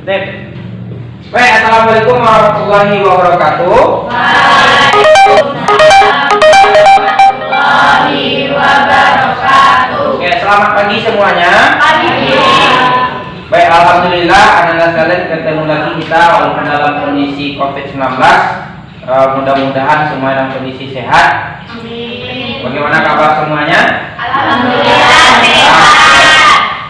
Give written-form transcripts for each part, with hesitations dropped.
Sip. Baik, assalamualaikum warahmatullahi wabarakatuh. Waalaikumsalam warahmatullahi wabarakatuh. Oke, selamat pagi semuanya. Pagi. Baik, alhamdulillah anak-anak sekalian ketemu lagi kita walaupun dalam kondisi COVID-19. Mudah-mudahan semua dalam kondisi sehat. Amin. Bagaimana kabar semuanya? Alhamdulillah sehat.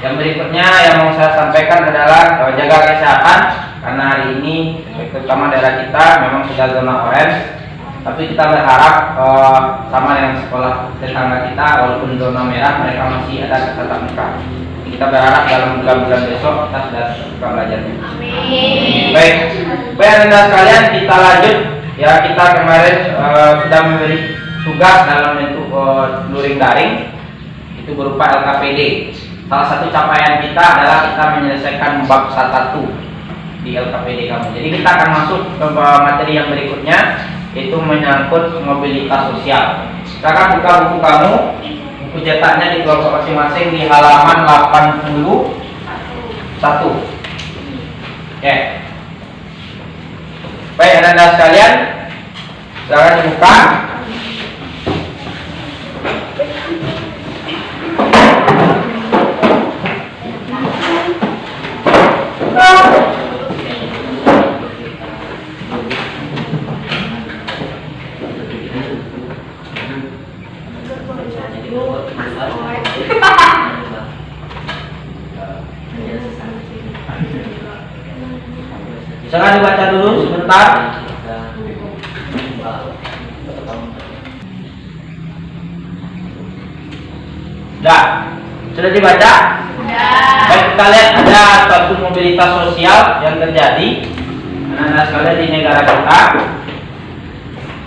Yang berikutnya yang mau saya sampaikan adalah jaga kesehatan karena hari ini terutama daerah kita memang sudah zona orange, tapi kita berharap sama dengan sekolah tetangga kita walaupun zona merah mereka masih ada tatap muka. Kita berharap dalam bulan-bulan besok kita sudah buka belajarnya. Amin. Baik, anak sekalian kita lanjut ya, kita kemarin sudah memberi tugas dalam bentuk luring daring itu berupa LKPD. Salah satu capaian kita adalah kita menyelesaikan bab 1 di LKPD kamu. Jadi kita akan masuk ke materi yang berikutnya, yaitu menyangkut mobilitas sosial. Silakan buka buku kamu, buku cetaknya di kelompok masing-masing di halaman 81. Oke. Baik anak-anak sekalian, silakan dibuka. Jangan dibaca dulu sebentar. Dah, sudah dibaca? Baik, kita lihat ada suatu mobilitas sosial yang terjadi anak-anak sekalian di negara kita.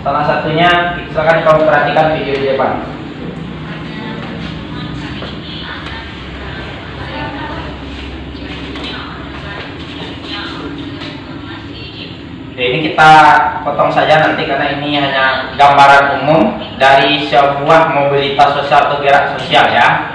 Salah satunya, silakan kamu perhatikan video di depan. Oke, ini kita potong saja nanti karena ini hanya gambaran umum dari sebuah mobilitas sosial atau gerak sosial ya.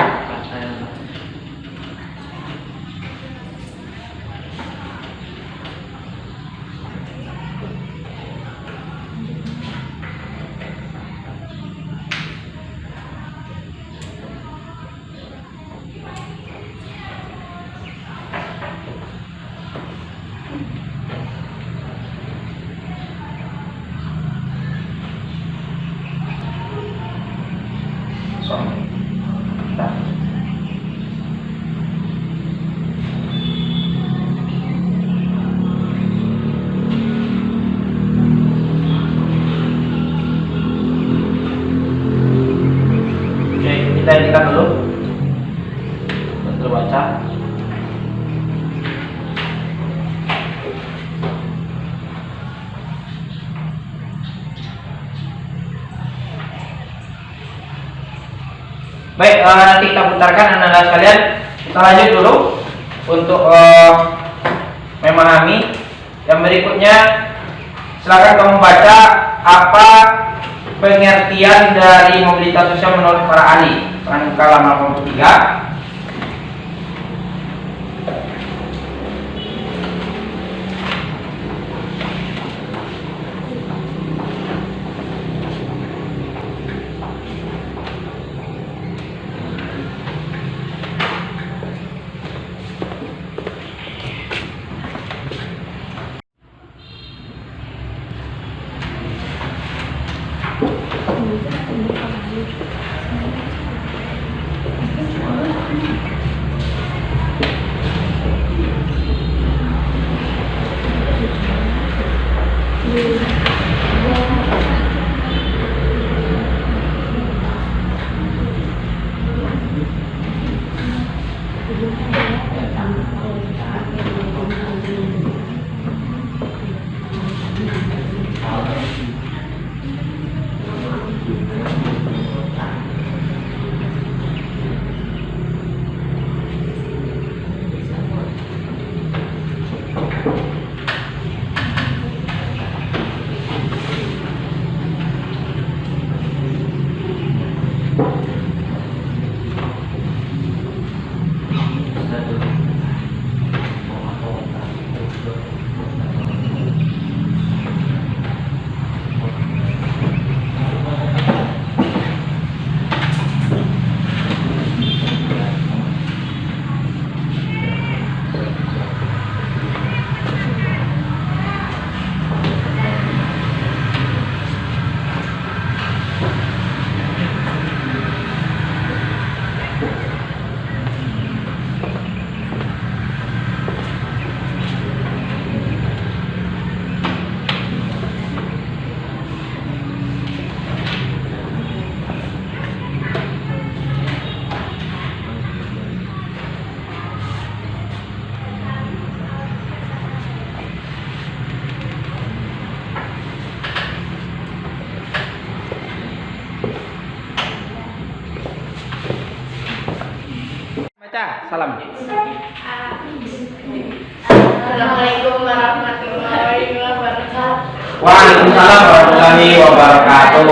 Kita edikan dulu terbaca. Baik, nanti kita putarkan anak-anak sekalian. Kita lanjut dulu untuk memahami yang berikutnya. Silakan kamu baca apa pengertian dari mobilitas sosial menurut para ahli. Buka halaman 83. salam. Assalamualaikum warahmatullahi wabarakatuh. Waalaikumsalam warahmatullahi wabarakatuh.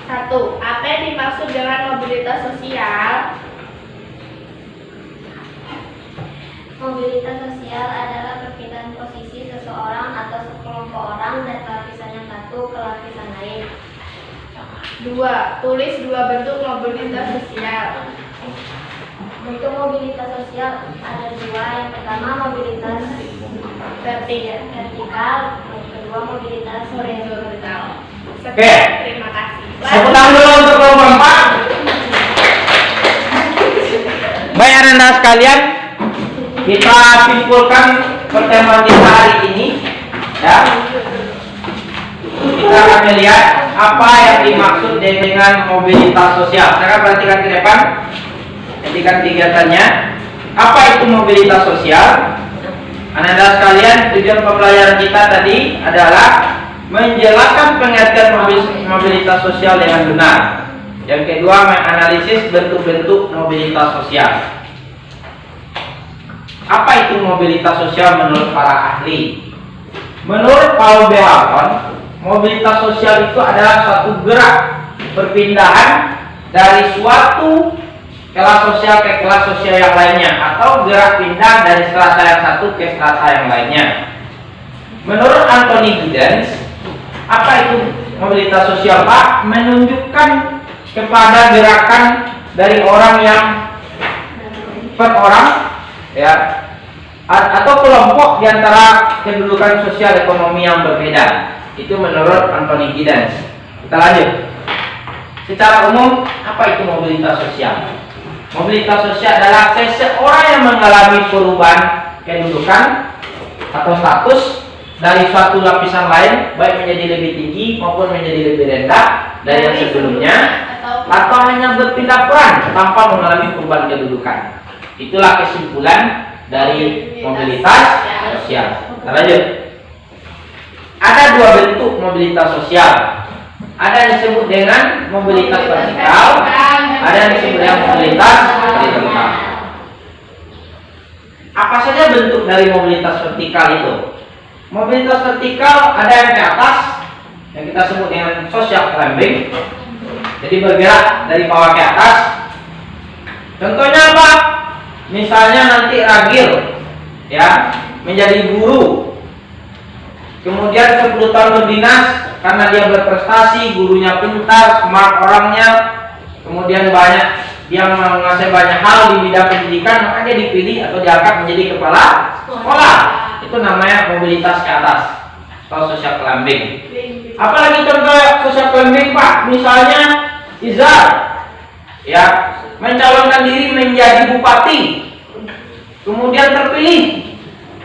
Satu, apa yang dimaksud dengan mobilitas sosial? Mobilitas sosial adalah perpindahan posisi seseorang atau sekelompok orang dari lapisan yang satu ke lapisan lain. Dua, tulis dua bentuk mobilitas sosial. Bentuk mobilitas sosial ada dua. Yang pertama mobilitas vertikal, yang kedua mobilitas horizontal. Oke. Terima kasih. Tepuk tangan dulu untuk kelompok 4. Baik anak-anak sekalian, kita simpulkan pertemuan kita hari ini. Ya. Kita akan melihat apa yang dimaksud dengan mobilitas sosial. Sekarang perhatikan ke depan. Perhatikan kegiatannya. Apa itu mobilitas sosial? Anak-anak sekalian, tujuan pembelajaran kita tadi adalah menjelaskan pengertian mobilitas sosial dengan benar. Yang kedua, menganalisis bentuk-bentuk mobilitas sosial. Apa itu mobilitas sosial menurut para ahli? Menurut Paul B. Harton, mobilitas sosial itu adalah suatu gerak perpindahan dari suatu kelas sosial ke kelas sosial yang lainnya, atau gerak pindah dari strata yang satu ke strata yang lainnya. Menurut Anthony Giddens, apa itu mobilitas sosial, Pak? Menunjukkan kepada gerakan dari orang yang per orang, ya, atau kelompok di antara kedudukan sosial ekonomi yang berbeda. Itu menurut Anthony Giddens. Kita lanjut. Secara umum, apa itu mobilitas sosial? Mobilitas sosial adalah seseorang yang mengalami perubahan kedudukan atau status dari suatu lapisan lain, baik menjadi lebih tinggi maupun menjadi lebih rendah dari yang sebelumnya, atau hanya berpindah peran tanpa mengalami perubahan kedudukan. Itulah kesimpulan dari mobilitas sosial. Kita lanjut. Ada dua bentuk mobilitas sosial. Ada yang disebut dengan mobilitas vertikal, ada yang disebut dengan mobilitas horizontal. Apa saja bentuk dari mobilitas vertikal itu? Mobilitas vertikal ada yang ke atas, yang kita sebut dengan social climbing. Jadi bergerak dari bawah ke atas. Contohnya apa? Misalnya nanti ragil, ya, menjadi guru. Kemudian 10 tahun berdinas karena dia berprestasi, gurunya pintar, smart orangnya, kemudian banyak dia menguasai banyak hal di bidang pendidikan, maka dia dipilih atau diangkat menjadi kepala sekolah. Itu namanya mobilitas ke atas atau social climbing. Apalagi contoh social climbing, Pak? Misalnya Izar, ya, mencalonkan diri menjadi bupati, kemudian terpilih.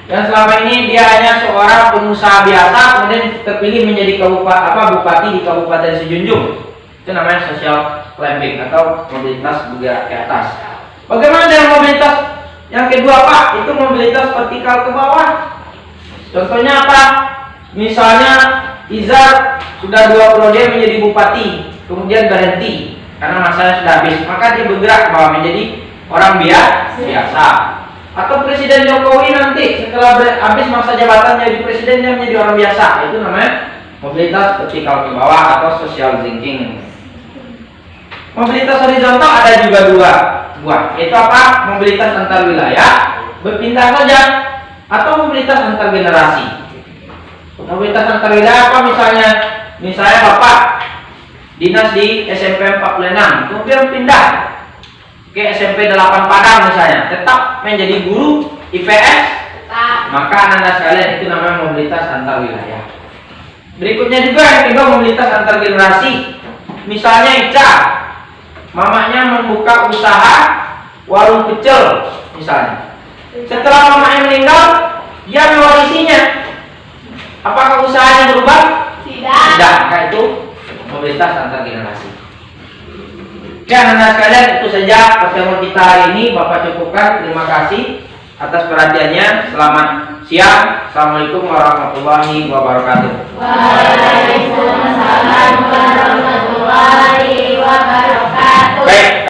Dan selama ini dia hanya seorang pengusaha biasa, kemudian terpilih menjadi bupati di Kabupaten Sejunjung. Itu namanya social climbing atau mobilitas bergerak ke atas. Bagaimana dengan mobilitas yang kedua, Pak? Itu mobilitas vertikal ke bawah. Contohnya apa? Misalnya Izar sudah 2 periode menjadi bupati, kemudian berhenti karena masanya sudah habis, maka dia bergerak ke bawah menjadi orang biasa. Atau Presiden Jokowi nanti setelah habis masa jabatan jadi presiden, dia menjadi orang biasa. Itu namanya mobilitas vertikal ke bawah atau social thinking. Mobilitas horizontal ada juga dua buah, yaitu apa? Mobilitas antar wilayah, berpindah saja, atau mobilitas antar generasi. Mobilitas antar wilayah apa? Misalnya Bapak dinas di SMP 46, kemudian pindah ke SMP 8 Padang misalnya, tetap menjadi guru IPS, maka anak-anak sekalian itu namanya mobilitas antar wilayah. Berikutnya juga yang kedua, mobilitas antar generasi. Misalnya Ica, mamanya membuka usaha warung kecil misalnya. Setelah mamanya meninggal, dia mewarisinya. Apakah usahanya berubah? Tidak, maka itu mobilitas antar generasi. Ya, anak-anak sekalian, itu saja pertemuan kita hari ini. Bapak cukupkan. Terima kasih atas perhatiannya. Selamat siang. Assalamualaikum warahmatullahi wabarakatuh. Waalaikumsalam warahmatullahi warahmatullahi wabarakatuh. Baik.